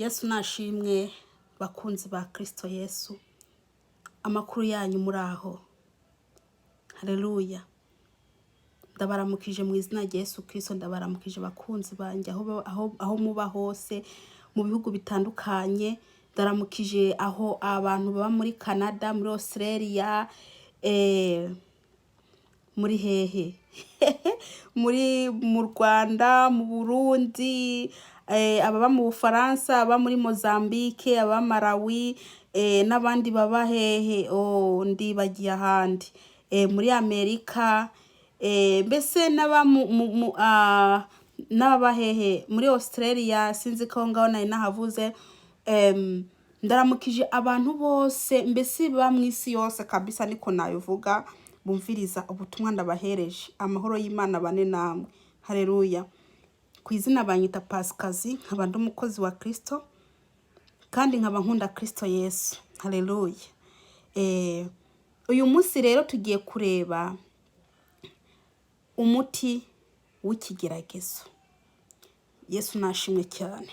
Yesu nashimwe bakunzi ba Kristo Yesu. Amakuru yanyu muraho. Haleluya. Ndabaramukije mu izina rya Yesu Kristo, ndabaramukije bakunzi banje aho muba hose mu bihugu bitandukanye. Ndaramukije aho abantu baba muri Canada, muri Australia, muri hehe mu Rwanda, mu Burundi, ababa mu Bufaransa, aba muri Mozambique, aba Malawi, n'abandi baba hehe ndibagiye ahandi, muri Amerika, mbese n'ababa hehe muri Australia, sinzi ko ngaho nari nahavuze. Ndaramukije abantu bose mbese ba mwisi yose kabisa, niko nabivuga, bumviriza ubutumwa ndabahereje. Amahoro y'Imana bane namwe. Haleluya. Ku izina banyita Pasikazi, nkaba ndi umukozi wa Kristo kandi nkaba nkunda Kristo Yesu. Haleluya. Uyu munsi rero tugiye kureba umuti w'ikigeragezo. Yesu nashimwe cyane.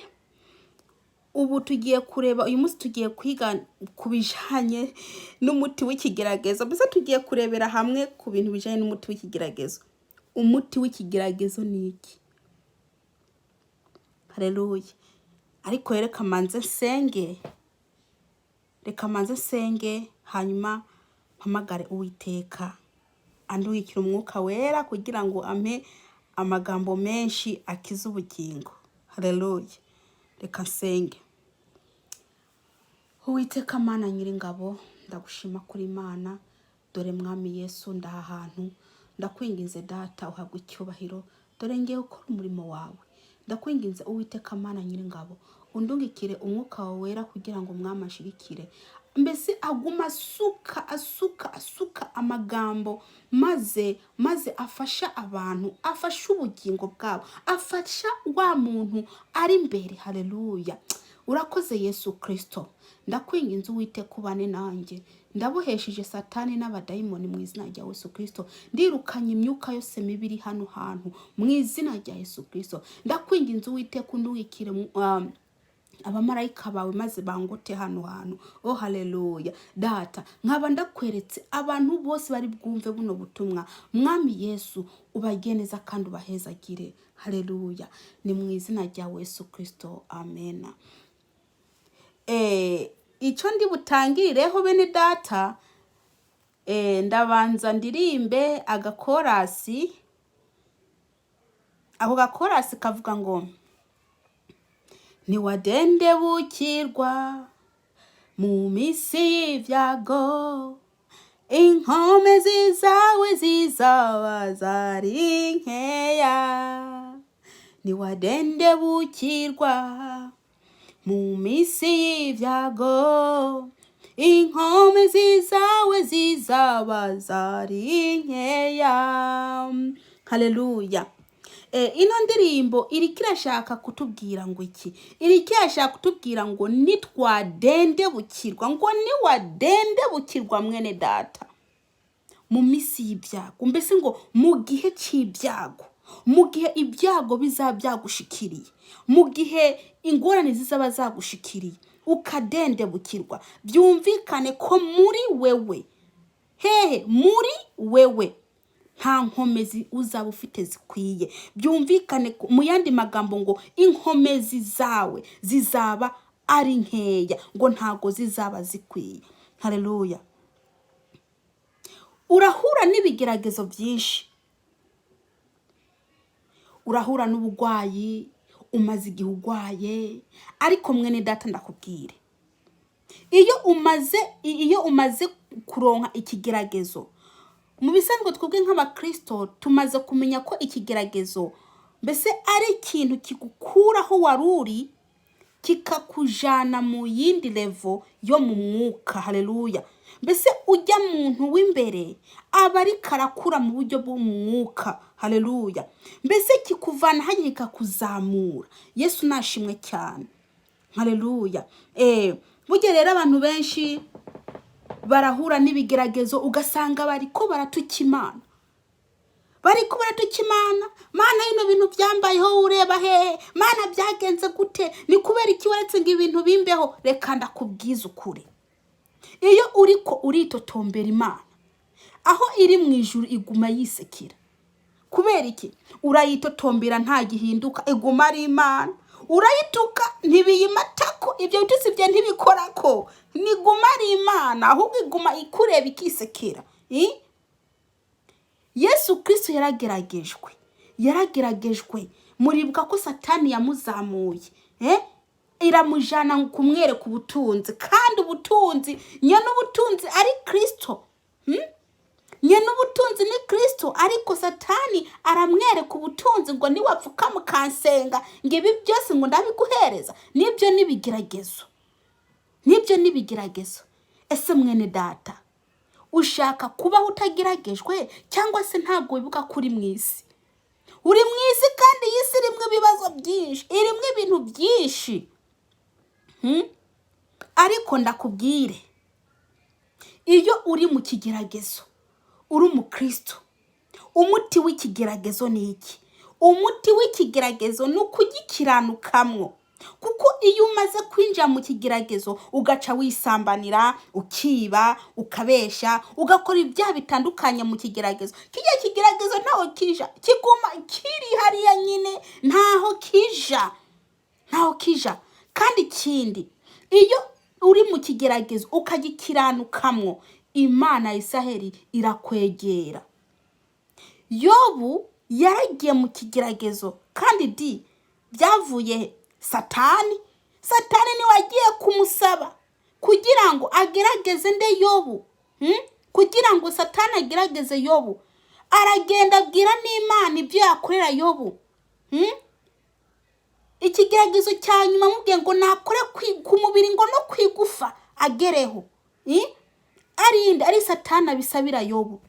Ubu tugiye kureba, uyu munsi tugiye kwiga kubijanye n'umuti w'ikigeragezo. Mbese tugiye kurebera hamwe ku bintu bijanye n'umuti w'ikigeragezo. Umuti w'ikigeragezo ni iki? Haleluya. Ariko reka manze nsenge, hanyuma mpamagare Uwiteka anduhikira umwuka wera kugira ngo ampe amagambo menshi akiza ubugingo. Haleluya. Reka nsenge. Uwiteka Mana Nyiringabo, ndagushima kuri Imana. Dore Mwami Yesu, ndaha hantu ndakwinginze Data uhabwe icyubahiro. Dore ngiye gukora umurimo wawe. Ndakwinginze Uwiteka Mana Nyiringabo, undungikire umwuka wawe wera kugira ngo Mwami ashirikire, mbese aguma asuka amagambo maze afasha abantu, afasha ubugingo bwabo, afasha wa muntu ari imbere. Haleluya. Urakoze Yesu Kristo. Ndakwinginze Uwiteka ubane nanjye. Ndabohesheje Satani n'abadayimoni mu izina rya Yesu Kristo. Ndirukanye imyuka yose mibiri hano hantu mu izina rya Yesu Kristo. Ndakwinginze Uwiteka unduhikire abamarayika bawe maze bangote hano hantu. Haleluya. Data, nkaba ndakweretse abantu bose bari bwumve buno butumwa. Mwami Yesu, ubageneza kandi ubahezagire. Haleluya. Ni mu izina rya Yesu Kristo. Amen. Icyo ndi butangirireho bene Data, ndabanza ndirimbe agakorasi. Ako gakorasi kavuga ngo: niwadendebukirwa mu misi y'ibyago, inkomezi zawe zizaba zari nkeya. Niwadendebukirwa mu misi y'ibyago, inkomezi zawe zizaba zari nkeya. Haleluya. Ino ndirimbo iriko irashaka kutubwira ngo iki? Iriko irashaka kutubwira ngo nitwadendebukirwa, ngo niwadendebukirwa mwene Data mu misi y'ibyago, mbese ngo mu gihe cy'ibyago, mu gihe ibyago bizabyagushikiriye, mu gihe ingorane zizaba zagushikiriye, ukadendebukirwa, byumvikane ko muri wewe, muri wewe nta nkomezi uzaba ufite zikwiye. Byumvikane mu yandi magambo ngo inkomezi zawe zizaba ari nkeya, ngo ntago zizaba zikwiye. Haleluya. Urahura n'ibigeragezo byinshi. Urahura n'ubugwayi, umaze igihe ugwaye, ariko mwene Data ndakubwire, iyo umaze kuronka ikigeragezo, mu bisanzwe twebwe nk'abakristo tumaze kumenya ko ikigeragezo mbese ari ikintu kigukuraho waruri kikakujana mu yindi level yo mu mwuka. Haleluya. Mbese ujya muntu w'imbere aba ari karakura mu buryo bw'umwuka. Haleluya. Mbese kikuvana hanyuma kikakuzamura. Yesu nashimwe cyane. Haleluya. Burya rero abantu benshi barahura n'ibigeragezo ugasanga bariko baratuka Imana. bariko baratukimana mana ino bintu byambayeho ureba he mana byagenze gute ni kubera iki uretse ngo ibintu bimbeho. Reka ndakubwiza ukuri, iyo uriko uritotombera Imana, aho iri mu ijuru iguma yisekera. Kubera iki? Urayitotombera nta gihinduka, iguma ari Imana. Urayituka ntibiyimatako, ibyo bitutsi bye ntibikorako, niguma ari Imana, ahubwo iguma ikureba ikisekera. Yesu Kristo yarageragejwe. Muribuka ko Satani yamuzamuye, iramujana kumwereka ubutunzi, kandi ubutunzi nyene ubutunzi ari Kristo. Nyene ubutunzi ni Kristo, ariko Satani aramwereka ubutunzi ngo niwapfuka mukansenga ngo ibi byose ngo ndabiguhereza. Nibyo nibigeragezo. Ese mwene data, ushaka kuba utageragejwe cyangwa se ntabwo wibuka kuri mwisi? Uri mwisi kandi yisi irimwe ibibazo byinshi, irimwe ibintu byinshi. Ariko ndakubwire, iyo uri mu kigeragezo, uri umukristo, umuti w'ikigeragezo ni iki? Umuti w'ikigeragezo ni ukugikiranukamwo. Kuko iyo umaze kwinjira mu kigeragezo ugaca wisambanira, ukiba, ukabesha, ugakora ibyaha bitandukanye mu kigeragezo, kijya kigeragezo ntaho kija, kiguma kiri hariya nyine, ntaho kija. Kandi ikindi, iyo uri mu kigeragezo ukagikiranukamwo, Imana ya Isiraheli irakwegera. Yobu yaragiye mu kigeragezo, kandi byavuye Satani niwe agiye kumusaba kugira ngo agerageze Yobu. Kugira ngo Satani agerageze Yobu, aragenda abwira n'Imana ibyo yakorera Yobu. Ikigeragezo cya nyuma mubwiye ngo nakore ku mubiri ngo no kwigufa agereho. Ari Satani abisabira Yobu.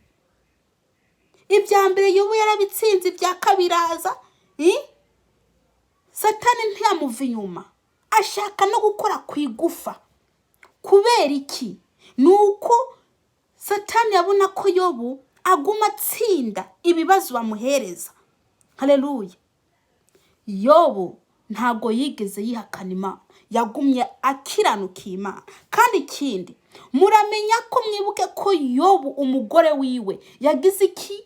Ibya mbere Yobu yarabitsinze, ibya kabiraza. Satani ntiyamuva inyuma, ashaka no gukora kwigufa. Kubera iki? Nuko Satani yabona ko Yobu aguma atsinda ibibazo bamuhereza. Haleluya. Yobu ntago yigeze yihakana Imana, yagumye akiranuka Imana. Kandi ikindi, muramenya ko mwibuke ko Yobu umugore wiwe yagize iki?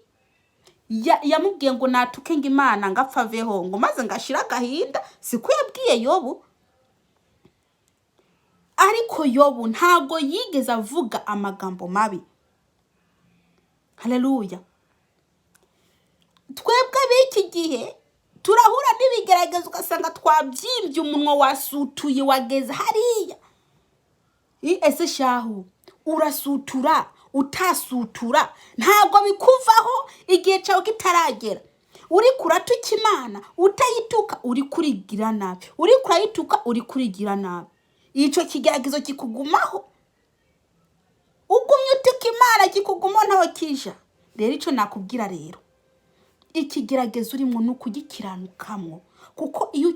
Yamubwiye ngo natuke ngo Imana ngapfaveho ngo maze ngashira agahinda. Siko yabwiye Yobu? Ariko Yobu ntago yigeze avuga amagambo mabi. Haleluya. Twebwe b'iki gihe turahura n'ibigeragezo ugasanga twabyimbye, umunwa wasutuye wageze hariya. Ese shahu, urasutura utasutura ntago bikuvaho igihe cyawe kitaragera. Uri kuratuka Imana, utayituka uri kurigira nabi, uri kurayituka uri kurigira nabi. Ico kigeragezo kikugumaho, ugumye utuka Imana kikugumaho ntaho kija. Rero ico nakubwira rero, ikigeragezo urimo n'ukugikiranukamwo, kuko iyo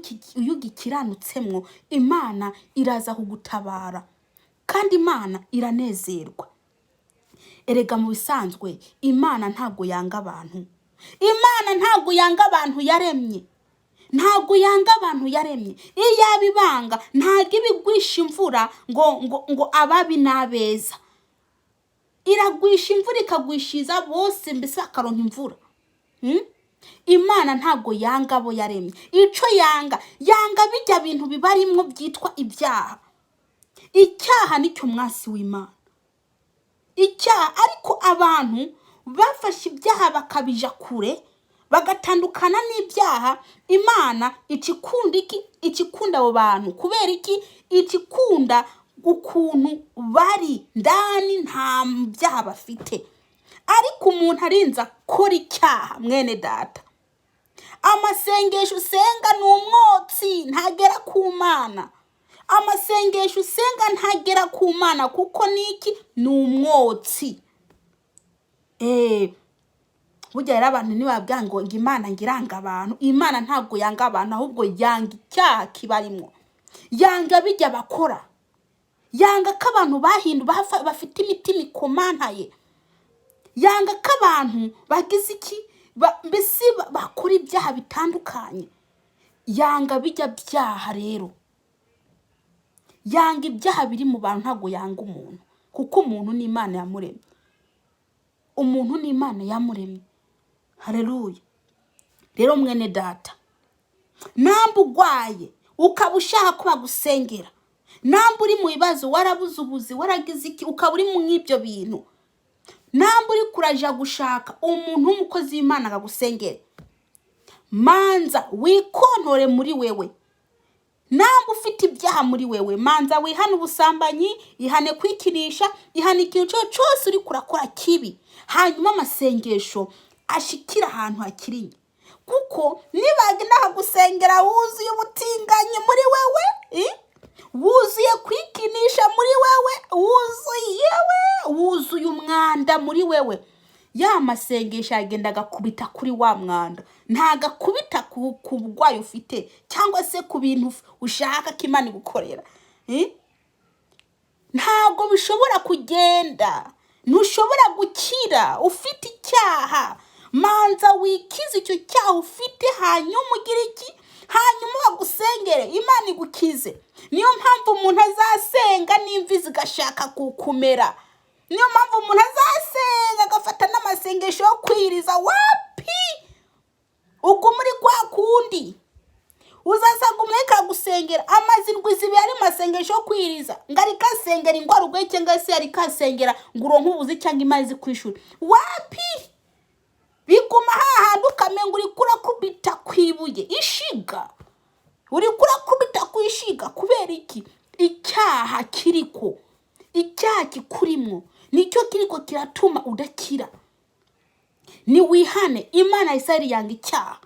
ugikiranutsemwo Imana iraza kugutabara, kandi Imana iranezerwa. Erega mu bisanzwe Imana ntago yanga abantu. Imana ntago yanga abantu yaremye. Iyo yabibanga ntago ibigwisha imvura ngo ababi n'abeza. Iragwisha imvura ikagwishiza bose, mbese akaronka imvura. Imana ntago yanga abo yaremye. Ico yanga bijya bintu bibarimwo byitwa ibyaha. Icyaha nicyo mwasi w'Imana. Icyaha, ariko abantu bafashe ibyaha bakabija kure, bagatandukana n'ibyaha. Imana ikikunda abo bantu. Kubera iki? Ikikunda ukuntu bari ndani, nta byaha bafite. Ariko umuntu arinza akora icyaha, mwene data, amasengesho usenga ni umwotsi, ntagera ku Mana. Amasengesho usenga ntagera ku Mana, kuko niki? Ni umwotsi. Burya rero abantu ntibabwira ngo Imana ngiranga abantu. Imana ntabwo yanga abantu, ahubwo yanga icyaha kibarimo. Yanga bijya bakora. Yanga ko abantu bafite imitima ikomantaye. Yanga ko abantu bagize iki? Mbese bakora ibyaha bitandukanye. Yanga bijya byaha rero. yanga ibyaha biri mu bantu, ntago yanga umuntu, kuko umuntu ni Imana yamuremye. Umuntu ni Imana yamuremye. Haleluya. Rero mwene data, namba ugwaye ukaba ushaka ko bagusengera, namba uri mu bibazo, warabuze ubuzi, waragize iki, ukaba uri mu ibyo bintu, namba uri kuraja gushaka umuntu w'umukozi w'Imana akagusengera, manza wikontore muri wewe. Namba ufite ibyaha muri wewe, manza wihane ubusambanyi, ihane kwikinisha, ihane ikintu cyose uri kurakora kibi, hanyuma amasengesho ashikira ahantu hakiriye. Kuko nibagenda gusengera wuzuye ubutinganyi muri wewe, wuzuye kwikinisha muri wewe, wuzuye umwanda muri wewe, ya masengesho agenda agakubita kuri wa mwanda, ntagakubita ku bugwayi ufite cyangwa se ku bintu ushaka ko Imana igukorera. Ntago bishobora kugenda, ntushobora gukira ufite icyaha. Manza wikize icyo cyaha ufite, hanyuma ugira iki, hanyuma bagusengere, Imana igukize. Niyo mpamvu umuntu azasenga n'imvi zigashaka kukumera. Niyo mpamvu umuntu azasenga agafata n'amasengesho yo kwiriza. Wapi? Ubwo muri kwa kundi uzasanga umweka gusengera amazindwi zibi ari masengesho yo kwiriza, ngari kasengera ingwara ugwe cyangwa se ari kasengera nguro nkubuzi cyangwa imazi kwishura. Wapi? Biguma hahandi ukamenga uri kurakubita kwibuye ishiga, uri kurakubita kwishiga. Kubera iki? Icyaha kiriko, icyaha kikurimo nicyo kiriko kiratuma udakira. Ni wihane. Imana isari yanga icyaha,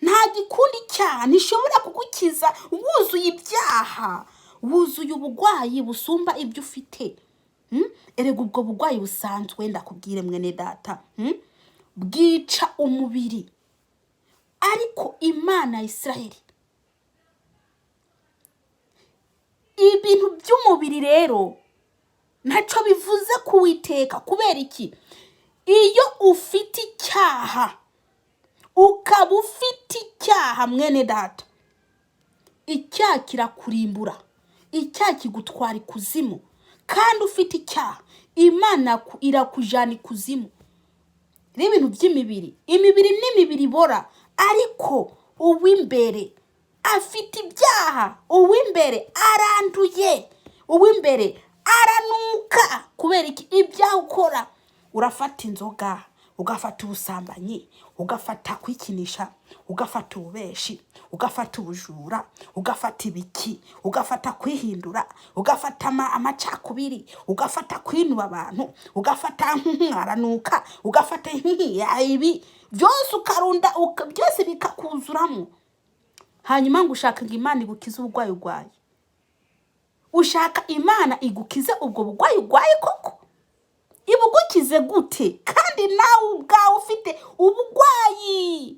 nta gikundi icyaha nishobora kugukiza. Wuzuye ibyaha, wuzuye ubugwayi busumba ibyo ufite. Erega ubwo bugwayi busanzwe, ndakubwire mwene data, bwica umubiri. Ariko Imana ya Isiraheli, ibintu by'umubiri rero ntacyo bivuze kuwiteka. Kubera iki? Iyo ufite icyaha, ukaba ufite icyaha mwene data, icyaha kirakurimbura, icyaha kigutwara ikuzimu. Kandi ufite icyaha, Imana irakujana ikuzimu. N'ibintu by'imibiri, imibiri n'imibiri ibora, ariko uw'imbere afite ibyaha, uw'imbere aranduye, uw'imbere aranuka. Kubera iki? Ibyaha ukora. Urafata inzoga, ugafata ubusambanyi, ugafata kwikinisha, ugafata ububeshi, ugafata ubujura, ugafata ibiki, ugafata kwihindura, ugafata amacakubiri, ugafata kwinuba abantu, ugafata nkaranuka, ugafata ibi byose ukarunda, byose bikakuzuramo. Hanyuma ngo ushaka ngo Imana igukize ubugwayi ugwaye. Ushaka Imana igukize ubwo bugwayi ugwaye koko? Ibugukize gute? Kandi nawe ubwawe ufite ubugwayi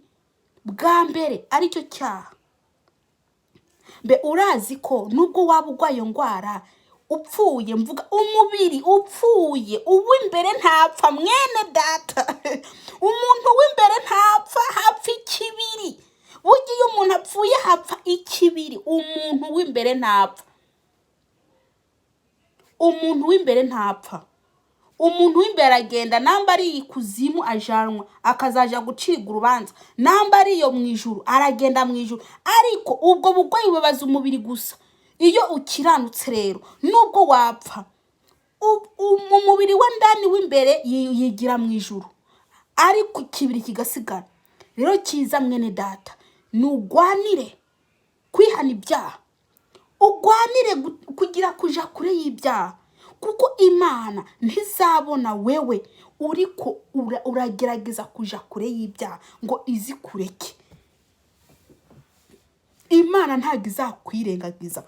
bwa mbere aricyo cyaha. Mbe urazi ko nubwo waba ugwaye ngwara, upfuye, mvuga umubiri upfuye, uw'imbere ntapfa mwene data. Umuntu w'imbere ntapfa, hapfa ikibiri. Bugiye umuntu apfuye hapfa ikibiri. Umuntu w'imbere ntapfa, umuntu w'imbere ntapfa. Umuntu w'imbere agenda, namba ari ikuzimu ajanwa akazaja guciga urubanza, namba ari iyo mwijuru aragenda mwijuru. Ariko ubwo bugwayi bubabaza umubiri gusa. Iyo ukiranutse rero, nubwo wapfa, umubiri wa ndani w'imbere yigira mwijuru, ariko ikibiri kigasigara. Rero kiza mwene data, nugwanire kwihana ibyaha, ugwanire kugira kuja kure y'ibyaha. Kuko Imana ntizabona wewe uriko uragerageza kuja kure y'ibyaha ngo izikureke. Imana ntago izakwirengagiza,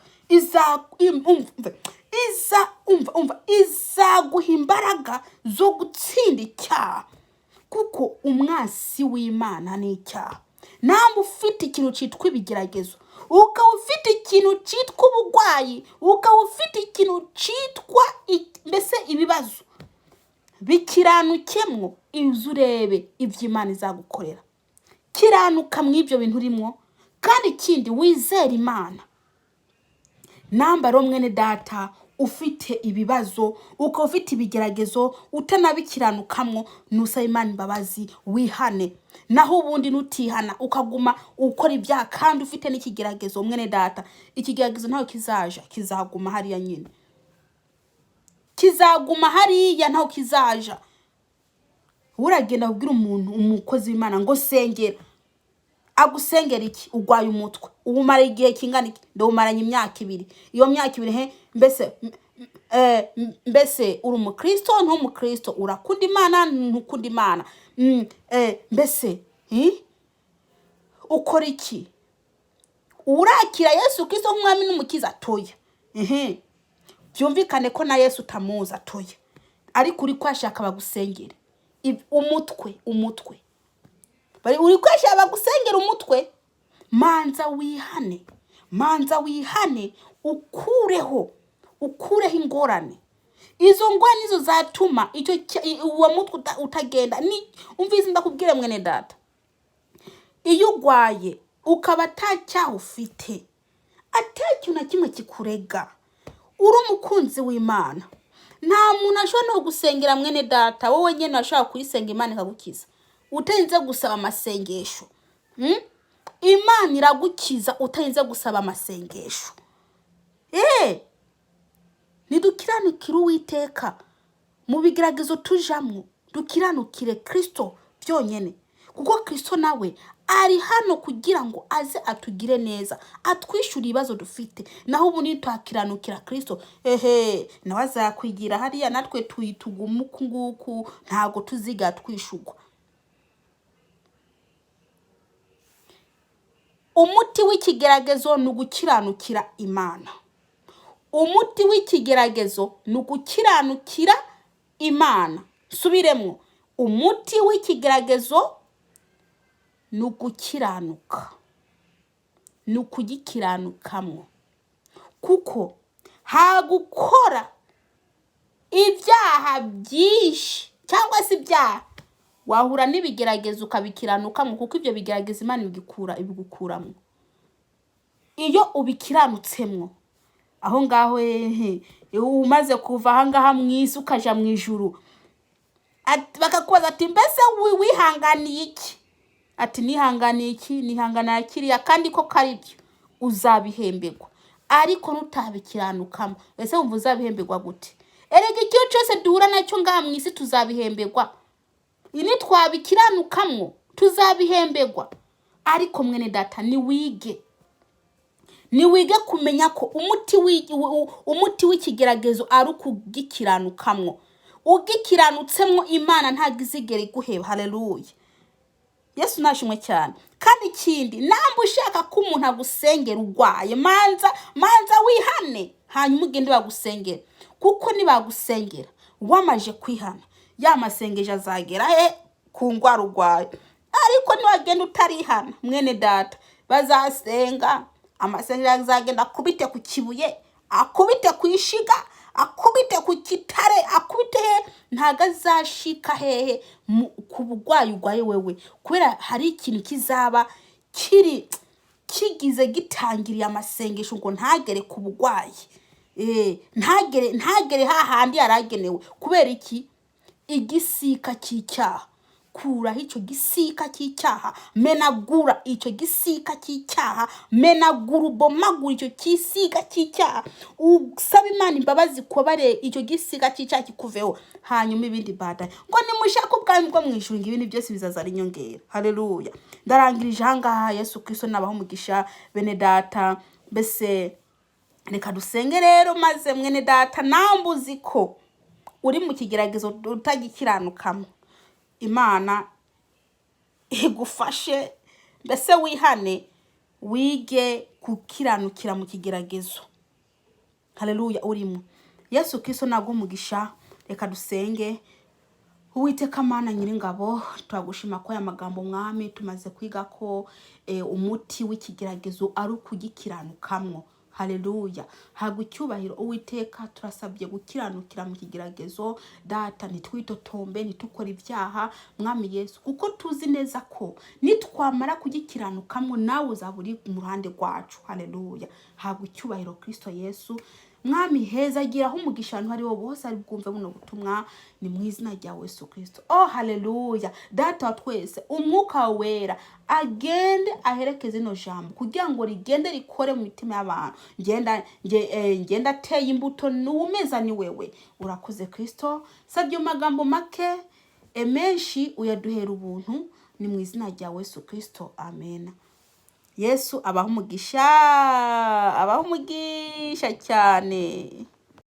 izaguha imbaraga zo gutsinda icyaha. Kuko umwasi w'Imana ni icyaha. Namba ufite ikintu cyitwa ibigeragezo, ukaba ufite ikintu cyitwa ubugwayi, ukaba ufite ikintu cyitwa mbese ibibazo, bikiranukemwo, izo urebe ibyo Imana izagukorera. Kiranuka mw'ibyo bintu urimo, kandi ikindi wizere Imana. namba ro mwene data ufite ibibazo uko ufite ibigeragezo utanabikiranukamwo nusaba Imana imbabazi wihane, naho ubundi nutihana ukaguma ukora ibyaha kandi ufite n'ikigeragezo mwene data, ikigeragezo ntaho kizaja, kizaguma hariya nyine, kizaguma hariya ntaho kizaja. Uragenda kubwira umuntu umukozi w'Imana ngo sengera, agusengera iki? Ugwaye umutwe, ubumara igihe kingana iki? Ndawumaranye imyaka 2. Iyo myaka 2 mbese uri umukristo ntumukristo, urakunda Imana ntukunda Imana, mbese ukora iki? Urakira Yesu Kristo nk'umwami n'umukiza? Toya. Byumvikane ko na Yesu utamuza, toya, ariko uri kwashaka bagusengera umutwe bari uri kwashaka bagusengera umutwe. Manza wihane ukureho ingorane. Izo ngorane nizo zatuma uwo mutwe utagenda. Ni umvize ndakubwire mwene data, iyo ugwaye ukaba atacyaha ufite, atacyo na kimwe kikurega, uri umukunzi w'Imana, nta muntu ashobora no gusengera mwene data. Wowe nyene ashobora kuyisenga Imana ikagukiza utarinze gusaba amasengesho. Imana iragukiza utarinze gusaba amasengesho. Nidukiranukire Uwiteka mu bigeragezo tujamwo, dukiranukire Kristo byonyene, kuko Kristo nawe ari hano kugira ngo aze atugire neza, atwishyura ibibazo dufite. Naho ubundi twakiranukira Kristo, nawe azakwigira hariya, natwe tuyituguma uku nguku, ntago tuziga twishugwa. Umuti w'ikigeragezo ni ugukiranukira Imana. Umuti w'ikigeragezo ni ugukiranukira Imana. Subiremwo, umuti w'ikigeragezo ni ugukiranuka, ni ukugikiranukamwo, kuko hagukora ibyaha byinshi cyangwa se ibyaha wahura n'ibigeragezo ukabikiranukamwo, kuko ibyo bigeragezo Imana ibigukuramo. Iyo ubikiranutsemwo, aho ngaho umaze kuva aha ngaha mwisi ukaja mu ijuru, bakakubaza ati mbese wihanganiye iki? Ati nihanganiye iki? Nihangana kiriya, kandi ko karibyo, uzabihembegwa. Ariko nutabikiranukamo, ese wumva uzabihembegwa gute? Erega icyo cyose duhura nacyo ngaha mwisi tuzabihembegwa. Ini twabikiranukamwo tuzabihembegwa. Ariko mwene data niwige kumenya ko umuti w'ikigeragezo ari ukugikiranukamwo. Ugikiranutsemo Imana ntago izigera iguheba. Haleluya, Yesu nashimwe cyane. Kandi ikindi, namba ushaka ko umuntu agusengera ugwaye, manza wihane, hanyuma ugende bagusengera. Kuko nibagusengera wamaje kwihana, ya masengesho azagera ku ngwara ugwaye. Ariko niwagenda utarihana mwene data, bazasenga, amasengesho azagenda akubite ku kibuye, akubite ku ishiga, akubite ku kitare, akubite ntago azashika hehe ku bugwayi ugwaye wewe, kubera hari ikintu kizaba kigize gitangiriye amasengesho ngo ntagere ku bugwayi. Ntagere hahandi yaragenewe. Kubera iki? Igisika cy'icyaha. Kuraho icyo gisika cy'icyaha, menagura icyo gisika cy'icyaha, menagura ubomagura icyo gisika cy'icyaha, usaba Imana imbabazi kubare icyo gisika cy'icyaha kikuveho. Hanyuma ibindi badaye ngo nimushaka ubwami bwo mwijuru, ibindi byose bizazara inyongera. Haleluya. Ndarangirije aha ngaha. Yesu Kristo nabaho umugisha bene data. Mbese reka dusenge rero, maze mwene data nambuzi ko uri mu kigeragezo utagikiranukamo, Imana igufashe, mbese wihane, wige kukiranukira mu kigeragezo. Haleluya, urimo. Yesu Kristo nago umugisha. Reka dusenge. Uwiteka Mana Nyiringabo, turagushima ko aya magambo mwami tumaze kwiga ko umuti w'ikigeragezo ari ukugikiranukamwo. Haleluya. Habwa icyubahiro Uwiteka, turasabye gukiranukira mu kigeragezo. Data, ntitwitotombe, ntitukore ibyaha, mwami Yesu, kuko tuzi neza ko nitwamara kugikiranukamwo nawe uzaba uri mu ruhande rwacu. Haleluya. Habwa icyubahiro Kristo Yesu. Mwami heza giraho umugisha abantu ari bo bose ari bwumve buno butumwa, ni mu izina rya Yesu Kristo. Oh haleluya. Data wa twese, umwuka wera agende aherekeze ino jambo kugira ngo rigende rikore mu mitima y'abantu. Ngenda ateye imbuto, n'umeza ni wewe. Urakoze Kristo. Sabye magambo make menshi uyaduhera ubuntu, ni mu izina rya Yesu Kristo. Amen. Yesu abaho umugisha cyane.